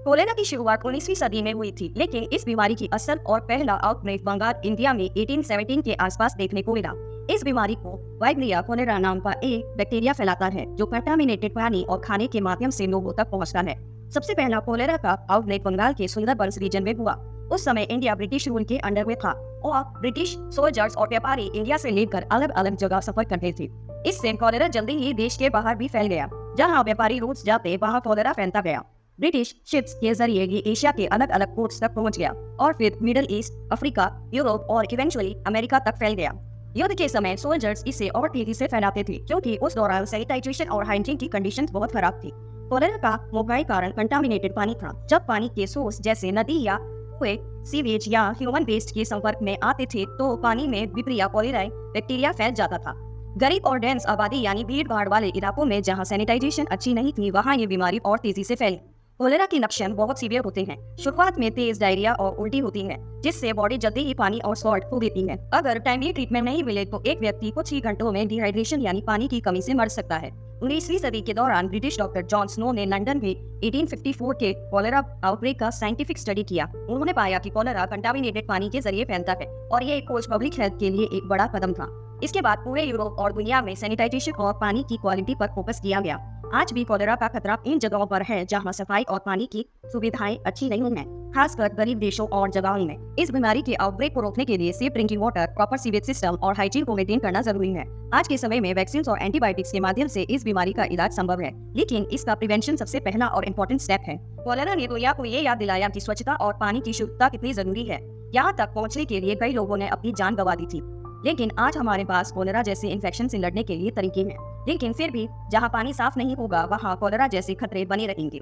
Cholera की शुरुआत 19वीं सदी में हुई थी, लेकिन इस बीमारी की असल और पहला आउटब्रेक बंगाल इंडिया में 1817 के आसपास देखने को मिला। इस बीमारी को वाइब्रिया कोलेरा नाम का एक बैक्टीरिया फैलाता है जो कंटामिनेटेड पानी और खाने के माध्यम से लोगों तक पहुंचता है। सबसे पहला कोलेरा का आउटब्रेक बंगाल के सुंदरबंस रीजन में हुआ। उस समय इंडिया ब्रिटिश रूल के अंडर में था और ब्रिटिश सोल्जर्स और व्यापारी इंडिया से लेकर अलग अलग जगह सफर करते थे। इससे कोलेरा जल्दी ही देश के बाहर भी फैल गया। जहाँ व्यापारी रूट जाते वहाँ कोलेरा फैलता गया। ब्रिटिश शिप्स के जरिए ये एशिया के अलग अलग पोर्ट्स तक पहुंच गया और फिर मिडिल ईस्ट, अफ्रीका, यूरोप और इवेंचुअली अमेरिका तक फैल गया। युद्ध के समय सोल्जर्स इसे और तेजी से फैलाते थे क्योंकि उस दौरान सैनिटाइजेशन और हाइजीन की कंडीशंस बहुत खराब थी। कोलेरा का मुख्य कारण कंटामिनेटेड पानी था। जब पानी के सोर्स जैसे नदी या कुएं, सीवेज या ह्यूमन वेस्ट के संपर्क में आते थे तो पानी में विब्रिया कोलेराई बैक्टीरिया फैल जाता था। गरीब और डेंस आबादी यानी भीड़ भाड़ वाले इलाकों में जहां सैनिटाइजेशन अच्छी नहीं थी, वहां ये बीमारी और तेजी से फैली। कोलेरा के लक्षण बहुत सीवियर होते हैं। शुरुआत में तेज डायरिया और उल्टी होती है, जिससे बॉडी जल्दी ही पानी और सॉल्ट खो देती है। अगर टाइमली ट्रीटमेंट नहीं मिले तो एक व्यक्ति कुछ ही घंटों में डिहाइड्रेशन यानी पानी की कमी से मर सकता है। 19वीं सदी के दौरान ब्रिटिश डॉक्टर जॉन स्नो ने लंदन में 1854 के कोलेरा आउटब्रेक का साइंटिफिक स्टडी किया। उन्होंने पाया कि कोलेरा कंटामिनेटेड पानी के जरिए फैलता है और ये खोज पब्लिक हेल्थ के लिए एक बड़ा कदम था। इसके बाद पूरे यूरोप और दुनिया में सैनिटाइजेशन और पानी की क्वालिटी पर फोकस किया गया। आज भी कोलेरा का खतरा इन जगहों पर है जहां सफाई और पानी की सुविधाएं अच्छी नहीं हैं, खासकर गरीब देशों और जगहों में। इस बीमारी के आउटब्रेक को रोकने के लिए safe drinking water, proper sewage system और हाइजीन को मेंटेन करना जरूरी है। आज के समय में वैक्सीन और एंटीबायोटिक्स के माध्यम से इस बीमारी का इलाज संभव है, लेकिन इसका प्रिवेंशन सबसे पहला और इम्पोर्टेंट स्टेप है। कोलेरा ने दुनिया को ये याद दिलाया कि स्वच्छता और पानी की शुद्धता कितनी जरूरी है। यहाँ तक पहुँचने के लिए कई लोगों ने अपनी जान गंवा दी थी, लेकिन आज हमारे पास कोलेरा जैसे इन्फेक्शन से लड़ने के लिए तरीके हैं। लेकिन फिर भी जहाँ पानी साफ नहीं होगा वहाँ कोलेरा जैसे खतरे बने रहेंगे।